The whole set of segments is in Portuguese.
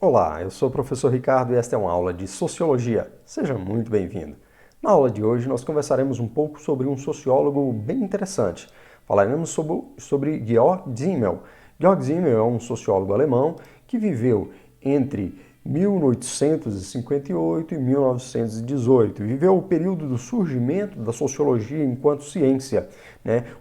Olá, eu sou o professor Ricardo e esta é uma aula de Sociologia. Seja muito bem-vindo. Na aula de hoje nós conversaremos um pouco sobre um sociólogo bem interessante. Falaremos sobre Georg Simmel. Georg Simmel é um sociólogo alemão que viveu entre 1858 e 1918. Viveu o período do surgimento da sociologia enquanto ciência.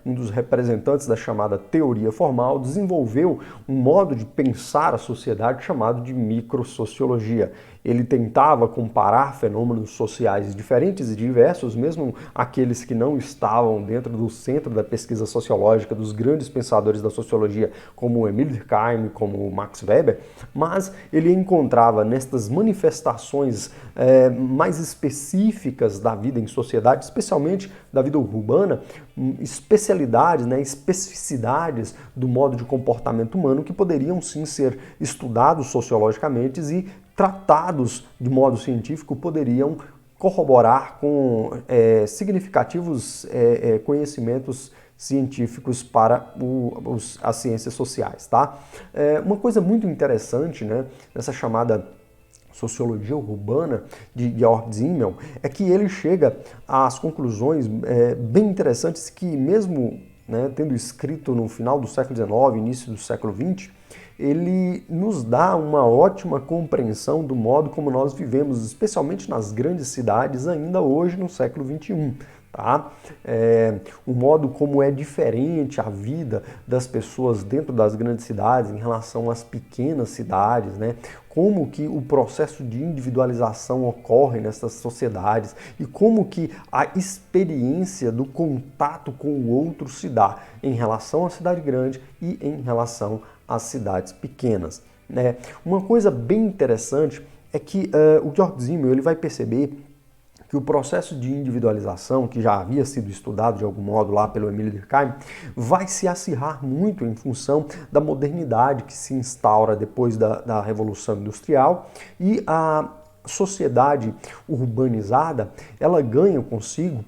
Um dos representantes da chamada teoria formal desenvolveu um modo de pensar a sociedade chamado de microsociologia. Ele tentava comparar fenômenos sociais diferentes e diversos, mesmo aqueles que não estavam dentro do centro da pesquisa sociológica dos grandes pensadores da sociologia, como Emile Durkheim, como Max Weber, mas ele encontrava nestas manifestações mais específicas da vida em sociedade, especialmente da vida urbana, especialidades, especificidades do modo de comportamento humano que poderiam sim ser estudados sociologicamente e tratados de modo científico, poderiam corroborar com significativos conhecimentos científicos para as ciências sociais, tá? Uma coisa muito interessante, nessa chamada sociologia urbana de Georg Simmel é que ele chega às conclusões bem interessantes que mesmo tendo escrito no final do século XIX, início do século XX, ele nos dá uma ótima compreensão do modo como nós vivemos, especialmente nas grandes cidades, ainda hoje no século XXI. Tá? O modo como é diferente a vida das pessoas dentro das grandes cidades em relação às pequenas cidades, como que o processo de individualização ocorre nessas sociedades e como que a experiência do contato com o outro se dá em relação à cidade grande e em relação às cidades pequenas. Uma coisa bem interessante é que o Georg Simmel ele vai perceber que o processo de individualização, que já havia sido estudado de algum modo lá pelo Emile Durkheim, vai se acirrar muito em função da modernidade que se instaura depois da Revolução Industrial e a sociedade urbanizada, ela ganha consigo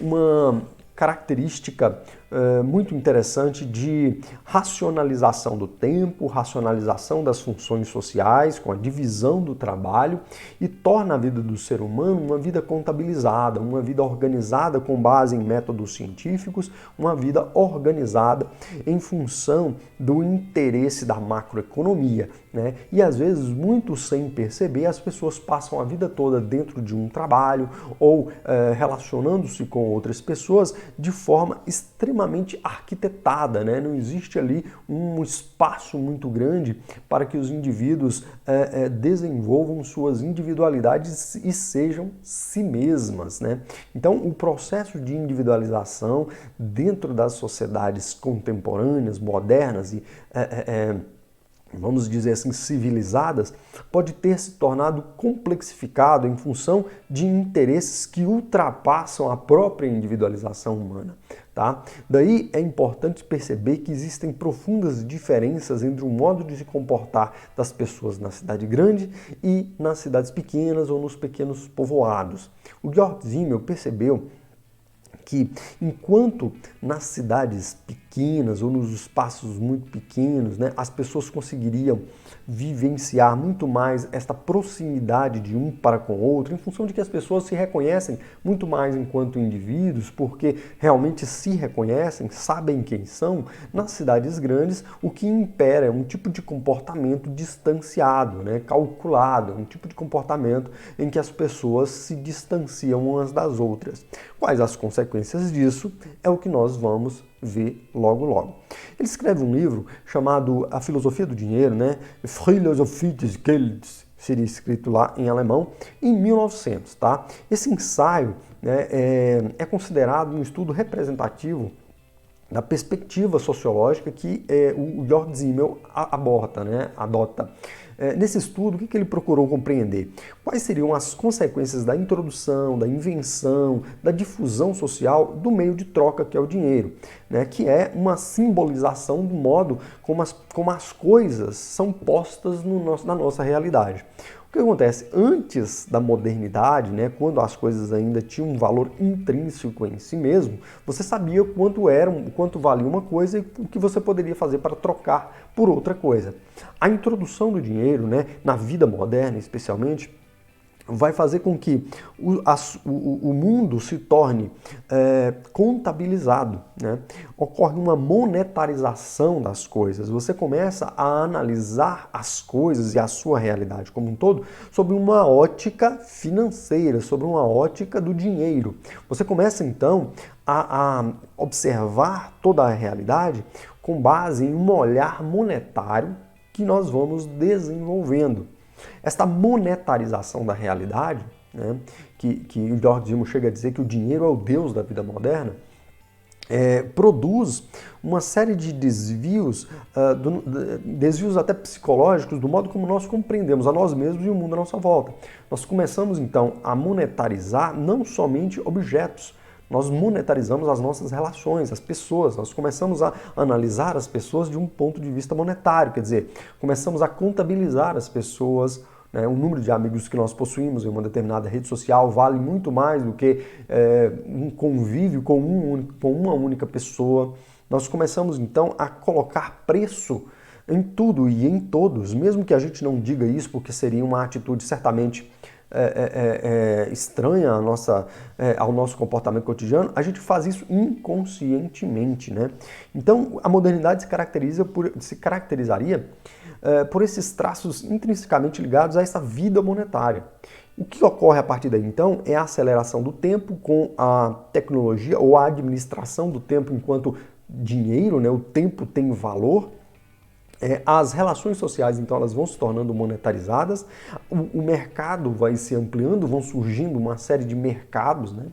uma característica muito interessante de racionalização do tempo, racionalização das funções sociais, com a divisão do trabalho e torna a vida do ser humano uma vida contabilizada, uma vida organizada com base em métodos científicos, uma vida organizada em função do interesse da macroeconomia. E às vezes, muito sem perceber, as pessoas passam a vida toda dentro de um trabalho ou relacionando-se com outras pessoas de forma extremamente arquitetada, Não existe ali um espaço muito grande para que os indivíduos desenvolvam suas individualidades e sejam si mesmas, Então, o processo de individualização dentro das sociedades contemporâneas, modernas e vamos dizer assim, civilizadas, pode ter se tornado complexificado em função de interesses que ultrapassam a própria individualização humana. Tá? Daí é importante perceber que existem profundas diferenças entre o modo de se comportar das pessoas na cidade grande e nas cidades pequenas ou nos pequenos povoados. O Georg Simmel percebeu que enquanto nas cidades pequenas ou nos espaços muito pequenos, as pessoas conseguiriam vivenciar muito mais esta proximidade de um para com o outro, em função de que as pessoas se reconhecem muito mais enquanto indivíduos, porque realmente se reconhecem, sabem quem são. Nas cidades grandes, o que impera é um tipo de comportamento distanciado, calculado, um tipo de comportamento em que as pessoas se distanciam umas das outras. Quais as consequências disso? É o que nós vamos ver logo logo. Ele escreve um livro chamado A Filosofia do Dinheiro, Philosophie des Gelds, seria escrito lá em alemão, em 1900. Tá? Esse ensaio é considerado um estudo representativo da perspectiva sociológica que o Georg Simmel adota. Nesse estudo, o que ele procurou compreender? Quais seriam as consequências da introdução, da invenção, da difusão social do meio de troca que é o dinheiro, que é uma simbolização do modo como as coisas são postas na nossa realidade. O que acontece? Antes da modernidade, né, quando as coisas ainda tinham um valor intrínseco em si mesmo, você sabia quanto valia uma coisa e o que você poderia fazer para trocar por outra coisa. A introdução do dinheiro, né, na vida moderna especialmente, vai fazer com que o mundo se torne contabilizado, né? Ocorre uma monetarização das coisas. Você começa a analisar as coisas e a sua realidade como um todo sob uma ótica financeira, sobre uma ótica do dinheiro. Você começa então a observar toda a realidade com base em um olhar monetário que nós vamos desenvolvendo. Esta monetarização da realidade, né, que George Simmons chega a dizer que o dinheiro é o Deus da vida moderna, produz uma série de desvios, desvios até psicológicos do modo como nós compreendemos a nós mesmos e o mundo à nossa volta. Nós começamos então a monetarizar não somente objetos, nós monetarizamos as nossas relações, as pessoas, nós começamos a analisar as pessoas de um ponto de vista monetário, quer dizer, começamos a contabilizar as pessoas, né, o número de amigos que nós possuímos em uma determinada rede social vale muito mais do que um convívio com uma única pessoa. Nós começamos então a colocar preço em tudo e em todos, mesmo que a gente não diga isso, porque seria uma atitude certamente estranha ao nosso comportamento cotidiano, a gente faz isso inconscientemente, né? Então, a modernidade se caracterizaria por esses traços intrinsecamente ligados a essa vida monetária. O que ocorre a partir daí, então, é a aceleração do tempo com a tecnologia ou a administração do tempo enquanto dinheiro, né? O tempo tem valor. As relações sociais, então, elas vão se tornando monetarizadas, o mercado vai se ampliando, vão surgindo uma série de mercados, né?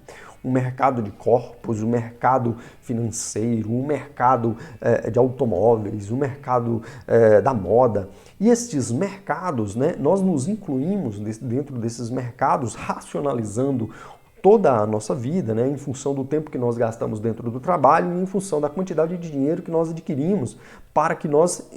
O mercado de corpos, o mercado financeiro, o mercado de automóveis, o mercado da moda. E estes mercados, né, nós nos incluímos dentro desses mercados, racionalizando toda a nossa vida, né, em função do tempo que nós gastamos dentro do trabalho e em função da quantidade de dinheiro que nós adquirimos para que nós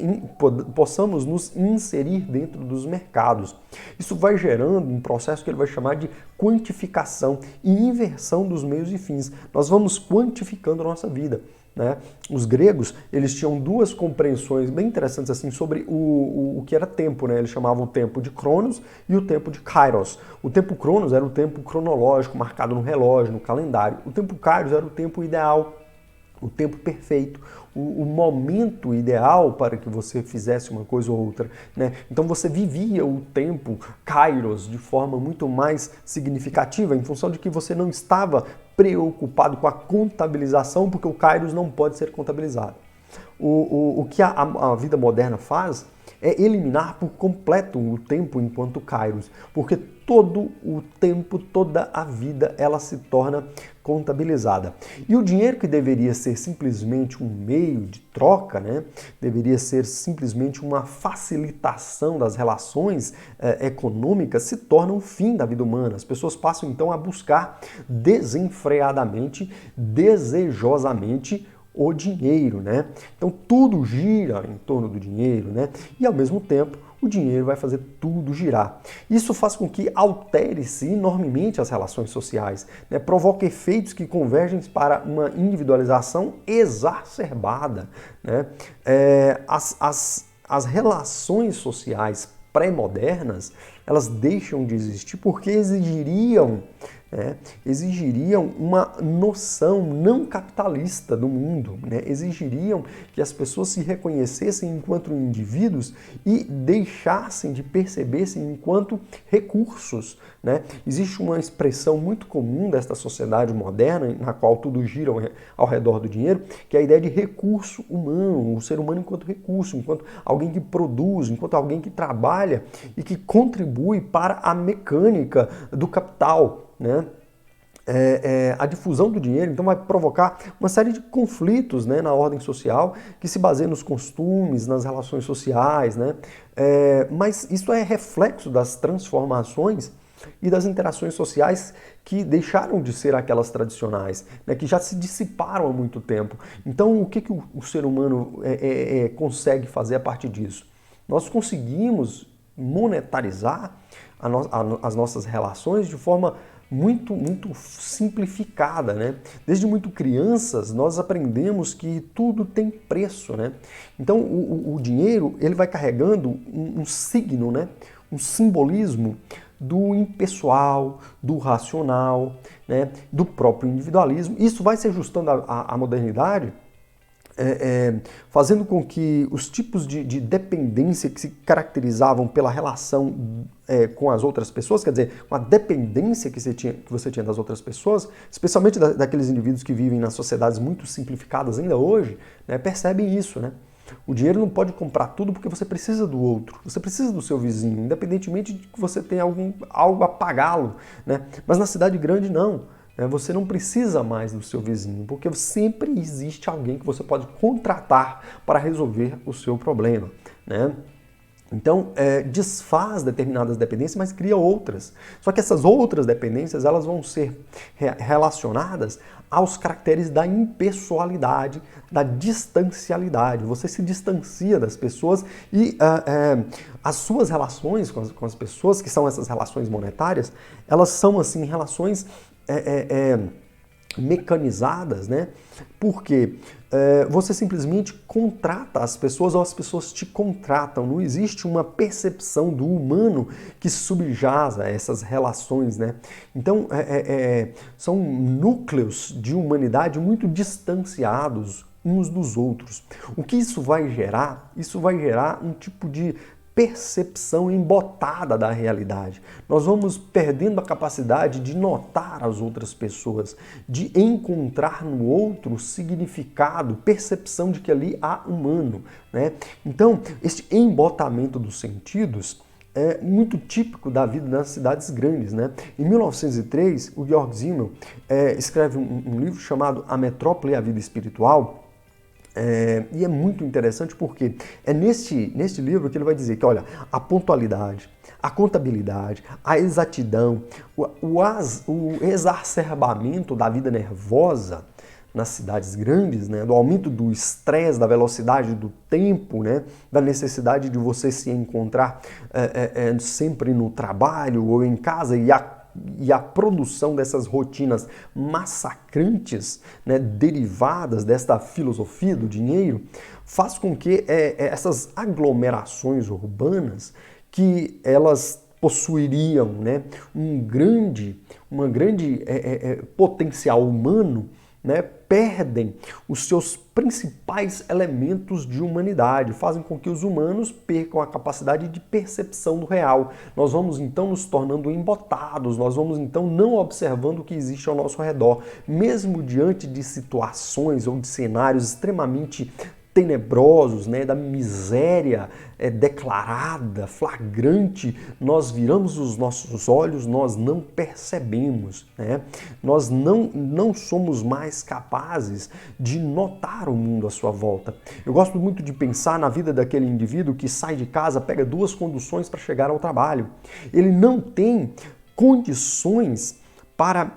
possamos nos inserir dentro dos mercados. Isso vai gerando um processo que ele vai chamar de quantificação e inversão dos meios e fins. Nós vamos quantificando a nossa vida. Né? Os gregos, eles tinham duas compreensões bem interessantes assim sobre o que era tempo, né? Eles chamavam o tempo de Cronos e o tempo de Kairos. O tempo Cronos era o tempo cronológico, marcado no relógio, no calendário. O tempo Kairos era o tempo ideal, o tempo perfeito, o momento ideal para que você fizesse uma coisa ou outra, né? Então você vivia o tempo Kairos de forma muito mais significativa, em função de que você não estava preocupado com a contabilização, porque o Kairos não pode ser contabilizado. O que a vida moderna faz é eliminar por completo o tempo enquanto Kairos, porque todo o tempo, toda a vida, ela se torna contabilizada. E o dinheiro que deveria ser simplesmente um meio de troca, né, deveria ser simplesmente uma facilitação das relações econômicas, se torna o fim da vida humana. As pessoas passam então a buscar desenfreadamente, desejosamente, o dinheiro, né? Então tudo gira em torno do dinheiro, né? E ao mesmo tempo o dinheiro vai fazer tudo girar. Isso faz com que altere-se enormemente as relações sociais, né? Provoca efeitos que convergem para uma individualização exacerbada, né? As relações sociais pré-modernas, elas deixam de existir porque exigiriam uma noção não capitalista do mundo, né? Exigiriam que as pessoas se reconhecessem enquanto indivíduos e deixassem de perceber-se enquanto recursos, né? Existe uma expressão muito comum desta sociedade moderna, na qual tudo gira ao redor do dinheiro, que é a ideia de recurso humano, o ser humano enquanto recurso, enquanto alguém que produz, enquanto alguém que trabalha e que contribui para a mecânica do capital, né? A difusão do dinheiro então vai provocar uma série de conflitos, né, na ordem social que se baseiam nos costumes, nas relações sociais, né? Mas isso é reflexo das transformações e das interações sociais que deixaram de ser aquelas tradicionais, né, que já se dissiparam há muito tempo. Então o que o ser humano consegue fazer a partir disso? Nós conseguimos monetarizar as nossas relações de forma muito simplificada, né? Desde muito crianças nós aprendemos que tudo tem preço, né? Então o dinheiro ele vai carregando um signo, né? Um simbolismo do impessoal, do racional, né? Do próprio individualismo. Isso vai se ajustando à modernidade, fazendo com que os tipos de dependência que se caracterizavam pela relação com as outras pessoas, quer dizer, uma dependência que você tinha das outras pessoas, especialmente daqueles indivíduos que vivem nas sociedades muito simplificadas ainda hoje, né, percebem isso, né? O dinheiro não pode comprar tudo porque você precisa do outro, você precisa do seu vizinho, independentemente de que você tenha algo a pagá-lo, né? Mas na cidade grande não. Você não precisa mais do seu vizinho, porque sempre existe alguém que você pode contratar para resolver o seu problema, né? Então, desfaz determinadas dependências, mas cria outras. Só que essas outras dependências, elas vão ser relacionadas aos caracteres da impessoalidade, da distancialidade. Você se distancia das pessoas e as suas relações com as pessoas, que são essas relações monetárias, elas são, assim, relações mecanizadas, né? Porque você simplesmente contrata as pessoas ou as pessoas te contratam. Não existe uma percepção do humano que subjaza essas relações, né? Então, são núcleos de humanidade muito distanciados uns dos outros. O que isso vai gerar? Isso vai gerar um tipo de percepção embotada da realidade. Nós vamos perdendo a capacidade de notar as outras pessoas, de encontrar no outro significado, percepção de que ali há humano, né? Então, este embotamento dos sentidos é muito típico da vida nas cidades grandes, né? Em 1903, o Georg Simmel escreve um livro chamado A Metrópole e a Vida Espiritual. E é muito interessante porque é neste livro que ele vai dizer que, olha, a pontualidade, a contabilidade, a exatidão, o exacerbamento da vida nervosa nas cidades grandes, né, do aumento do estresse, da velocidade do tempo, né, da necessidade de você se encontrar sempre no trabalho ou em casa e a produção dessas rotinas massacrantes, né, derivadas desta filosofia do dinheiro, faz com que essas aglomerações urbanas, que elas possuiriam, né, uma grande potencial humano, né, perdem os seus principais elementos de humanidade, fazem com que os humanos percam a capacidade de percepção do real. Nós vamos então nos tornando embotados, nós vamos então não observando o que existe ao nosso redor, mesmo diante de situações ou de cenários extremamente tenebrosos, né, da miséria declarada, flagrante, nós viramos os nossos olhos, nós não percebemos, né? Nós não somos mais capazes de notar o mundo à sua volta. Eu gosto muito de pensar na vida daquele indivíduo que sai de casa, pega 2 conduções para chegar ao trabalho. Ele não tem condições para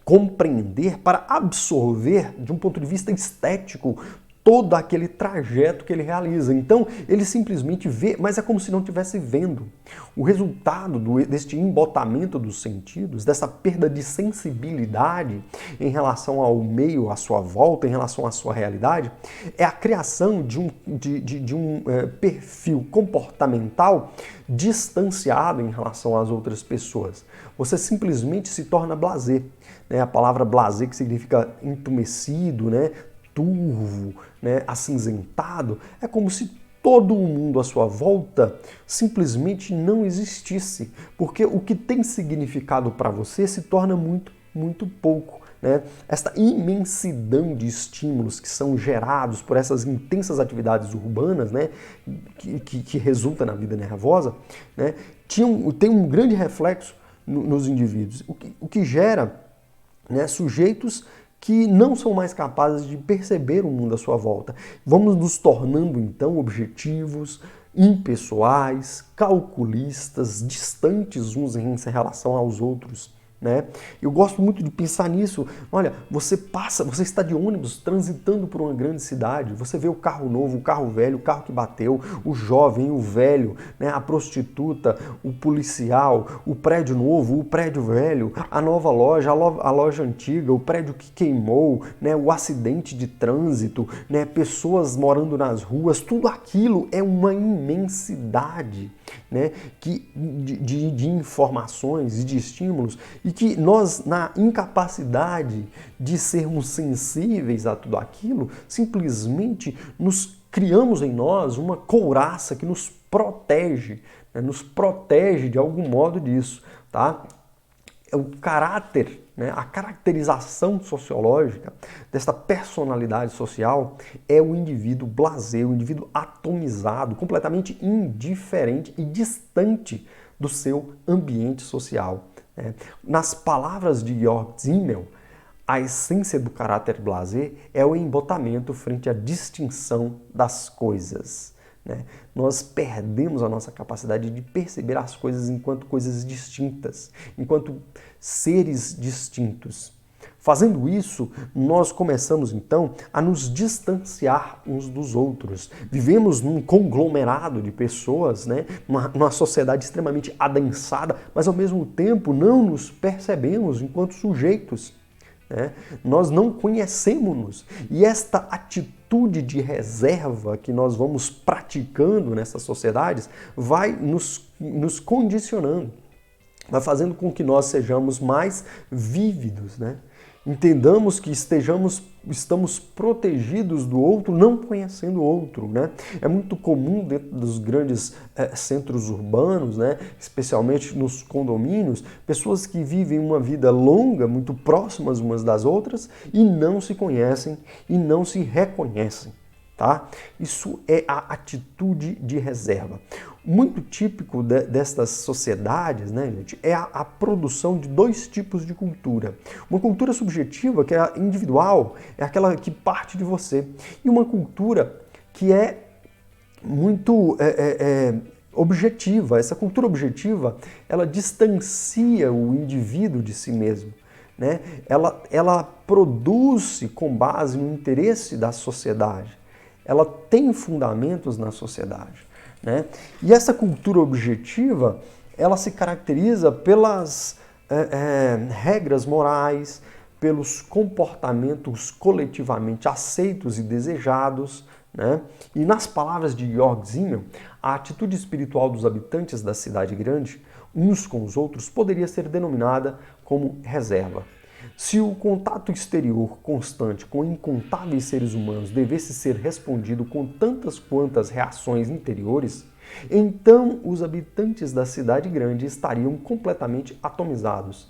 compreender, para absorver, de um ponto de vista estético, todo aquele trajeto que ele realiza. Então, ele simplesmente vê, mas é como se não estivesse vendo. O resultado deste embotamento dos sentidos, dessa perda de sensibilidade em relação ao meio à sua volta, em relação à sua realidade, é a criação de um perfil comportamental distanciado em relação às outras pessoas. Você simplesmente se torna blasé, né? A palavra blasé, que significa entumecido, né? Turvo, né, acinzentado, é como se todo o mundo à sua volta simplesmente não existisse, porque o que tem significado para você se torna muito pouco, né? Esta imensidão de estímulos que são gerados por essas intensas atividades urbanas, né, que resulta na vida nervosa, né, tem um grande reflexo nos indivíduos, o que gera, né, sujeitos que não são mais capazes de perceber o mundo à sua volta. Vamos nos tornando, então, objetivos, impessoais, calculistas, distantes uns em relação aos outros, né? Eu gosto muito de pensar nisso. Olha, você está de ônibus transitando por uma grande cidade, você vê o carro novo, o carro velho, o carro que bateu, o jovem, o velho, né? A prostituta, o policial, o prédio novo, o prédio velho, a nova loja, a loja antiga, o prédio que queimou, né? O acidente de trânsito, né? Pessoas morando nas ruas, tudo aquilo é uma imensidade, né? de informações e de estímulos, e que nós, na incapacidade de sermos sensíveis a tudo aquilo, simplesmente criamos em nós uma couraça que nos protege, né? Nos protege de algum modo disso, tá? O caráter, né, a caracterização sociológica desta personalidade social é o indivíduo blasé, o indivíduo atomizado, completamente indiferente e distante do seu ambiente social. Né? Nas palavras de Georg Simmel, a essência do caráter blasé é o embotamento frente à distinção das coisas. Né? Nós perdemos a nossa capacidade de perceber as coisas enquanto coisas distintas, enquanto seres distintos. Fazendo isso, nós começamos então a nos distanciar uns dos outros. Vivemos num conglomerado de pessoas, né? Numa sociedade extremamente adensada, mas ao mesmo tempo não nos percebemos enquanto sujeitos. Né? Nós não conhecemos-nos, e esta atitude de reserva que nós vamos praticando nessas sociedades vai nos condicionando, vai fazendo com que nós sejamos mais vívidos, né? Entendamos que estamos protegidos do outro, não conhecendo o outro, né? É muito comum dentro dos grandes centros urbanos, né? Especialmente nos condomínios, pessoas que vivem uma vida longa, muito próximas umas das outras e não se conhecem e não se reconhecem. Tá? Isso é a atitude de reserva. Muito típico destas sociedades, né, gente, é a produção de dois tipos de cultura. Uma cultura subjetiva, que é a individual, é aquela que parte de você. E uma cultura que é muito objetiva. Essa cultura objetiva, ela distancia o indivíduo de si mesmo. Né? Ela produz-se com base no interesse da sociedade. Ela tem fundamentos na sociedade. Né? E essa cultura objetiva, ela se caracteriza pelas regras morais, pelos comportamentos coletivamente aceitos e desejados. Né? E nas palavras de Georg Simmel, a atitude espiritual dos habitantes da cidade grande, uns com os outros, poderia ser denominada como reserva. Se o contato exterior constante com incontáveis seres humanos devesse ser respondido com tantas quantas reações interiores, então os habitantes da cidade grande estariam completamente atomizados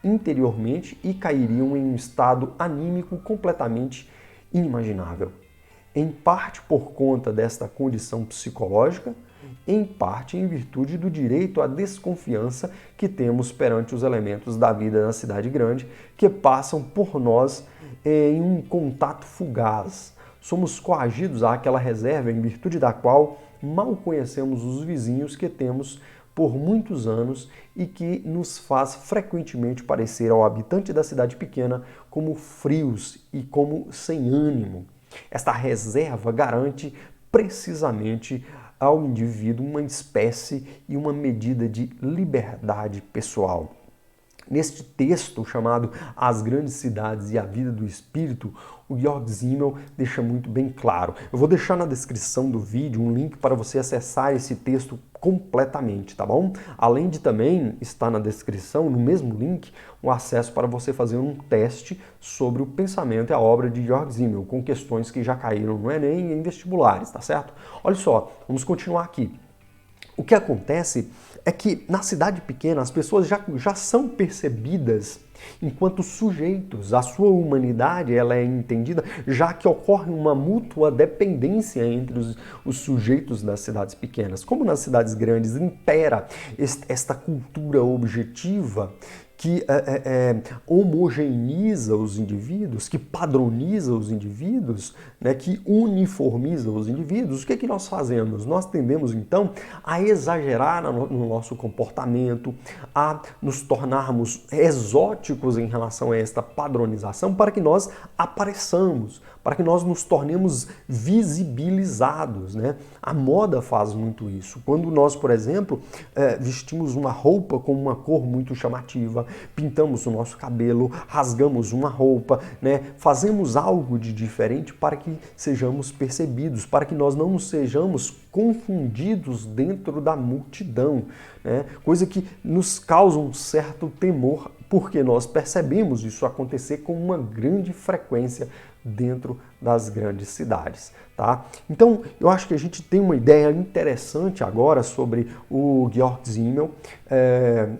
interiormente e cairiam em um estado anímico completamente inimaginável. Em parte por conta desta condição psicológica, em parte em virtude do direito à desconfiança que temos perante os elementos da vida na cidade grande, que passam por nós em um contato fugaz. Somos coagidos àquela reserva em virtude da qual mal conhecemos os vizinhos que temos por muitos anos e que nos faz frequentemente parecer ao habitante da cidade pequena como frios e como sem ânimo. Esta reserva garante precisamente ao indivíduo uma espécie e uma medida de liberdade pessoal. Neste texto chamado As Grandes Cidades e a Vida do Espírito, o Georg Simmel deixa muito bem claro. Eu vou deixar na descrição do vídeo um link para você acessar esse texto completamente, tá bom? Além de também estar na descrição, no mesmo link, um acesso para você fazer um teste sobre o pensamento e a obra de Georg Simmel, com questões que já caíram no Enem e em vestibulares, tá certo? Olha só, vamos continuar aqui. O que acontece é que na cidade pequena as pessoas já são percebidas enquanto sujeitos. A sua humanidade ela é entendida, já que ocorre uma mútua dependência entre os sujeitos das cidades pequenas. Como nas cidades grandes impera esta cultura objetiva que homogeneiza os indivíduos, que padroniza os indivíduos, né, que uniformiza os indivíduos, o que é que nós fazemos? Nós tendemos então a exagerar no nosso comportamento, a nos tornarmos exóticos em relação a esta padronização para que nós apareçamos, para que nós nos tornemos visibilizados, né? A moda faz muito isso. Quando nós, por exemplo, vestimos uma roupa com uma cor muito chamativa, pintamos o nosso cabelo, rasgamos uma roupa, né? Fazemos algo de diferente para que sejamos percebidos, para que nós não sejamos confundidos dentro da multidão, né? Coisa que nos causa um certo temor, porque nós percebemos isso acontecer com uma grande frequência dentro das grandes cidades, tá? Então, eu acho que a gente tem uma ideia interessante agora sobre o Georg Simmel.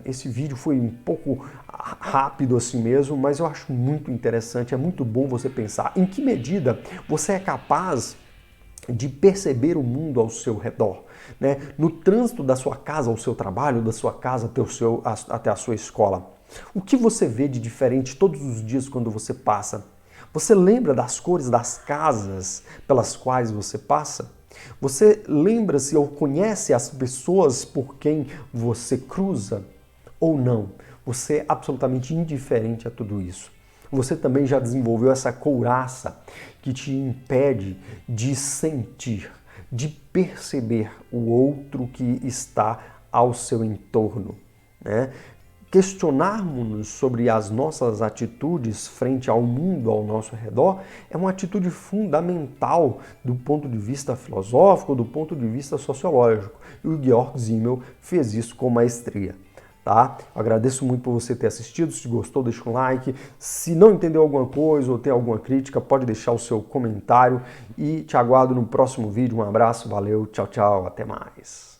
Esse vídeo foi um pouco rápido assim mesmo, mas eu acho muito interessante, é muito bom você pensar em que medida você é capaz de perceber o mundo ao seu redor, né? No trânsito da sua casa ao seu trabalho, da sua casa até a sua escola. O que você vê de diferente todos os dias quando você passa? Você lembra das cores das casas pelas quais você passa? Você lembra-se ou conhece as pessoas por quem você cruza? Ou não? Você é absolutamente indiferente a tudo isso. Você também já desenvolveu essa couraça que te impede de sentir, de perceber o outro que está ao seu entorno, né? Questionarmos-nos sobre as nossas atitudes frente ao mundo ao nosso redor é uma atitude fundamental do ponto de vista filosófico, do ponto de vista sociológico. E o Georg Simmel fez isso com maestria. Tá? Eu agradeço muito por você ter assistido. Se gostou, deixa um like. Se não entendeu alguma coisa ou tem alguma crítica, pode deixar o seu comentário. E te aguardo no próximo vídeo. Um abraço, valeu, tchau, tchau, até mais.